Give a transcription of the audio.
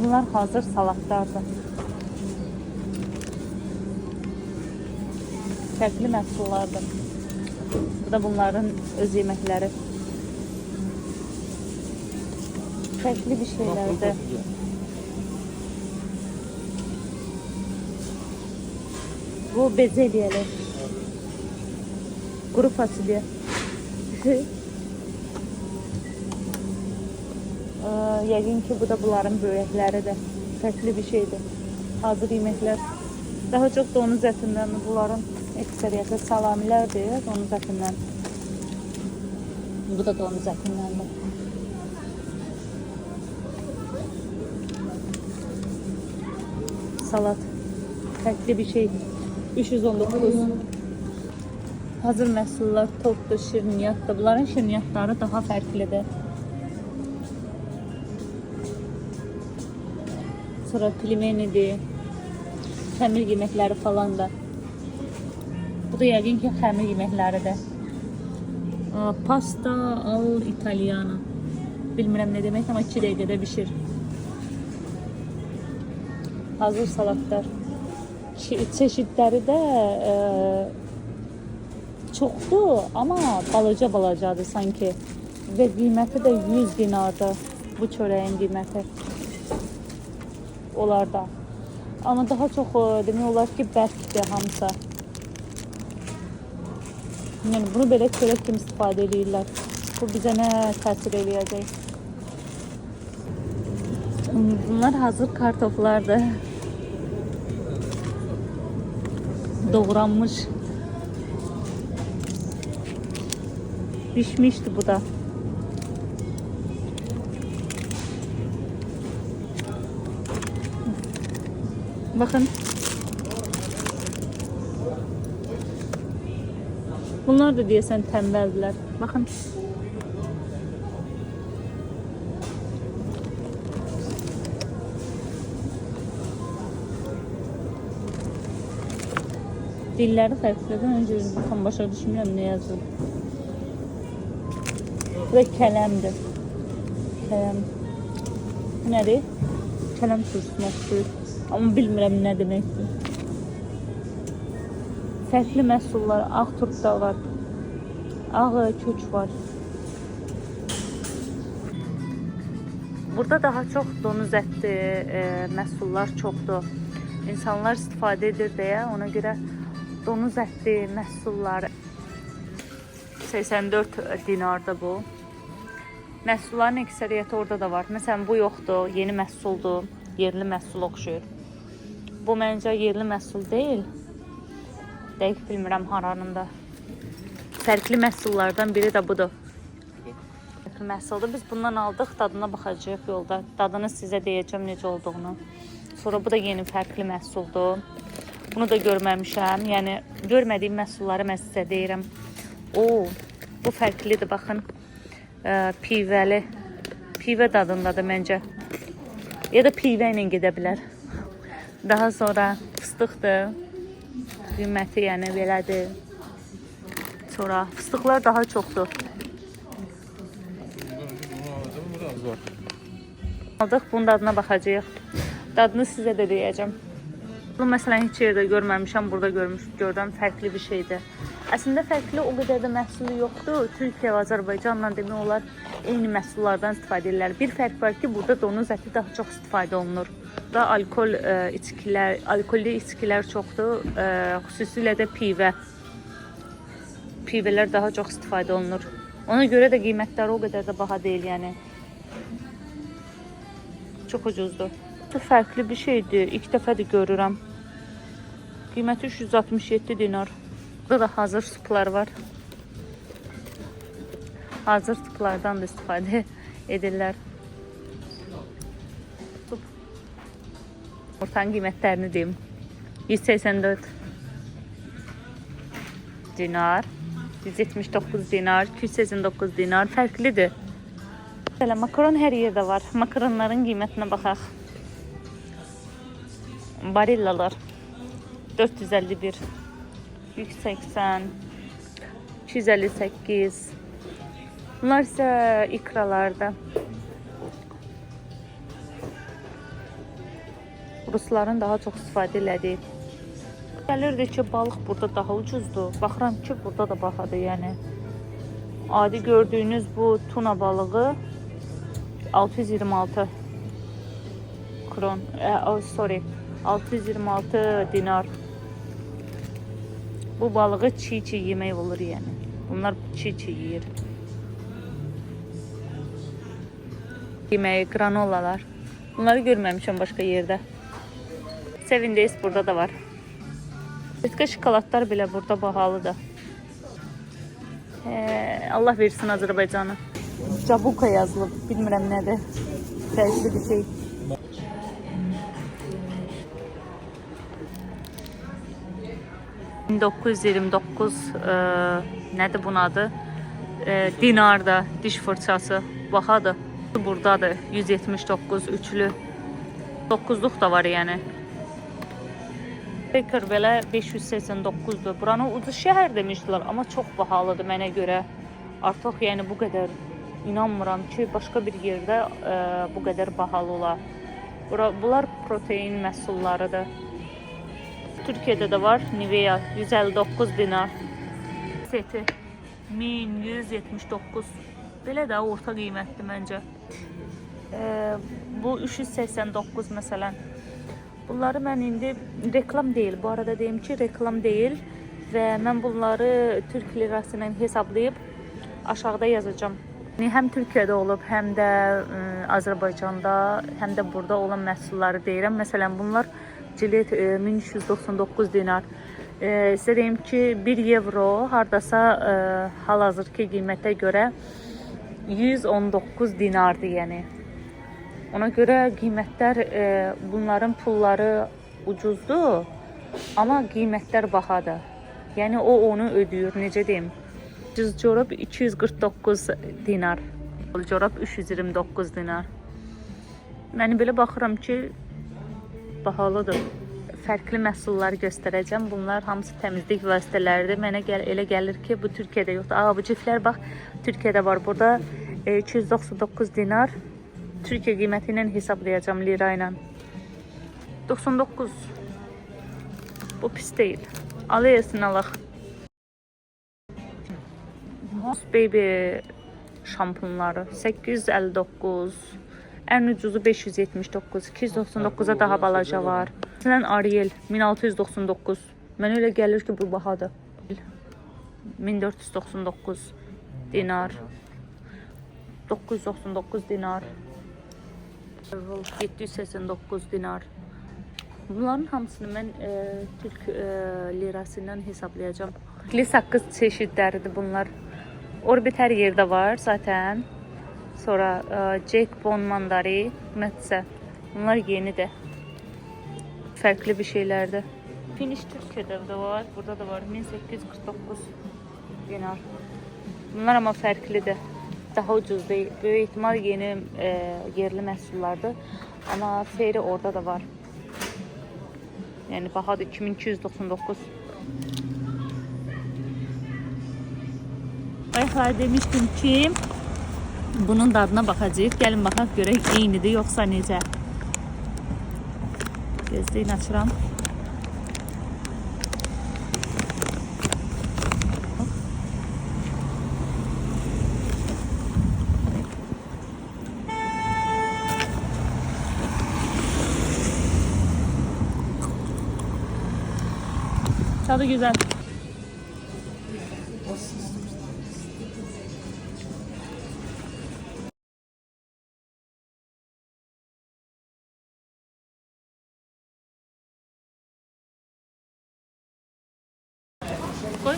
Bunlar hazır salatlardır. Fərqli məhsullardır. Bu da bunların öz yeməkləri. Fərqli bir şeylərdir. Bu bezelyeli. Kuru fasulye. Yəqin ki, bu da bunların börəkləridir. Fərqli bir şeydir. Hazır yeməklər. Daha çox donuz ətindən, bunların əksəriyyəti salamilərdir, donuz ətindən. Bu da donuz ətindəndir. Salat. Fərqli bir şey. 319. Hazır məhsullar, topdur, şirniyyatdır. Bunların şirniyyatları daha fərqlidir. Sonra pilmenidir. Xəmir yeməkləri falan da. Bu da yəqin ki, xəmir yeməkləridir. Pasta al italiana. Bilmirəm nə demək, amma 2 dəqiqədə bişir. Hazır salatlar. Çeşidləri də çoxdur, amma balaca-balacadır sanki. Və qiyməti də 100 dinardır. Bu çörəyin qiyməti. Onlarda. Amma daha çox demək olar ki, bərkdir hamısı. Yəni, bunu belə çörək kimi istifadə edirlər. Bu bizə nə təsir eləyəcək? Bunlar hazır kartoflardır. Doğranmış. Pişmişdi bu da. Bakın. Bunlar da deyəsən tənbəldirlər. Bakın. Dilləri fərqlidir. Öncə tam başa düşmürəm nə yazılır. Bu da kələmdir. Kələm. Bu nədir? Kələm turşusuna tutur. Amma bilmirəm nə deməkdir. Fərqli məhsullar, ağ turp da var. Ağ kök var. Burada daha çox donuz ətli məhsullar çoxdur. İnsanlar istifadə edir deyə, ona görə donuz ətli məhsullar 84 dinarda bu. Məhsulların əksəriyyəti orada da var. Məsələn, bu yoxdur, yeni məhsuldur, yerli məhsul oxşuyur. Bu məncə yerli məhsul deyil. Dəqiq bilmirəm haranında. Fərqli məhsullardan biri də budur. Fərqli məhsuldur. Biz bundan aldıq, dadına baxacağıq yolda. Dadını sizə deyəcəm necə olduğunu. Sonra bu da yeni fərqli məhsuldur. Bunu da görməmişəm. Yəni, görmədiyim məhsulları mən sizə deyirəm. Bu fərqlidir, baxın. Pivəli. Pivə dadındadır məncə. Ya da pivə ilə gedə bilər. Daha sonra fıstıqdır. Qiyməti yəni belədir. Sonra fıstıqlar daha çoxdur. Aldıq, bunun dadına baxacağıq. Dadını sizə də deyəcəm. Bunu məsələn heç yerdə görməmişəm, burada gördüm, fərqli bir şeydir. Əslində fərqli o qədər də məhsulu yoxdur. Türkiyə və Azərbaycanla demək olar eyni məhsullardan istifadə edirlər. Bir fərq var ki, burada donuz əti daha çox istifadə olunur. Da alkollü içkilər çoxdur, xüsusilə də pivə. Pivələr daha çox istifadə olunur. Ona görə də qiymətləri o qədər də baha deyil, yəni. Çox ucuzdur. Bu fərqli bir şeydir, ilk dəfədir görürəm. Qiyməti 367 dinar. Burada da hazır suplar var. Hazır suplardan da istifadə edirlər. Ortanın qiymətlərini deyim. 184 dinar, 179 dinar, 289 dinar. Fərqlidir. Belə makaron hər yerdə var. Makaronların qiymətinə baxaq. Barillalar 451, 180, 258. Bunlar isə ikralarda. Rusların daha çox istifadə elədiyi. Gəlirdi ki, balıq burada daha ucuzdur. Baxıram ki, burada da bahadır, yəni. Adi gördüyünüz bu tuna balığı 626 kron, 626 dinar. Bu balığı çiğ yemək olur, yəni. Bunlar çiğ yeyir. Yeməyi, granolalar. Bunları görməmişəm başqa yerdə. Seven Days burada da var. Başqa şokoladlar belə burada bahalıdır. Allah versin Azərbaycanı. Jabuka yazılıb, bilmirəm nədir. Fərqli bir şey. $1929 nədir bunun adı? Dinarda diş fırçası. Bahadır. Buradadır. 179 üçlü. 9'luq da var yəni. Baker belə 589'dur. Buranı ucuz şəhər demişdilər, amma çox bahalıdır mənə görə. Artıq yəni bu qədər inanmıram ki, başqa bir yerdə bu qədər bahalı olar. Bunlar protein məhsullarıdır. Türkiyədə də var. Nivea 159 dinar. Seti 1179. Belə də orta qiymətdir məncə. Bu 389 məsələn. Bunları mən indi reklam deyil. Bu arada deyim ki, reklam deyil və mən bunları Türk lirası ilə hesablayıb aşağıda yazacağım. Həm Türkiyədə olub, həm də Azərbaycanda, həm də burada olan məhsulları deyirəm. Məsələn, bunlar cilet 1399 dinar. Sizə deyim ki, 1 euro hardasa hal-hazırki qiymətə görə 119 dinardır, yəni. Ona görə qiymətlər, bunların pulları ucuzdur, amma qiymətlər bahadır. Yəni o onu ödəyir, necə deyim? Ucuz corab 249 dinar, corab 329 dinar. Mən belə baxıram ki, bahalıdır. Fərqli məhsullar göstərəcəm. Bunlar hamısı təmizlik vasitələridir. Mənə elə gəlir ki, bu Türkiyədə yoxdur. Bu ciflər bax, Türkiyədə var. Burada 299 dinar. Türkiyə qiyməti ilə hesablayacağım lira ilə. 99. Bu pis deyil. Alayasın alaq. Moss Baby şampunları 859. Ən ucuzu 579. 299'a daha balaca var. Məsələn Ariel 1699. Mənə elə gəlir ki, bu bahadır. 1499 dinar. 999 dinar. 789 dinar. Bunların hamısını mən Türk lirasından hesablayacağım. Sakız çeşidləridir bunlar. Orbit hər yerdə var zaten. Sonra Jack Bon Mandari, Metze. Bunlar yenidir. Fərqli bir şeylərdir. Finish Türkiyədə də var. Burada da var. 1849 dinar. Bunlar amma fərqlidir. Daha ucuz değil. Böyük ihtimal yeni yerli məhsullardır. Amma feyri orada da var. Yəni bahadır 2299. Bayaqlar demişdim ki, bunun dadına baxacağıq. Gəlin baxaq görək eynidir yoxsa necə. Gözləyin açıram. Tadı güzel. Koy.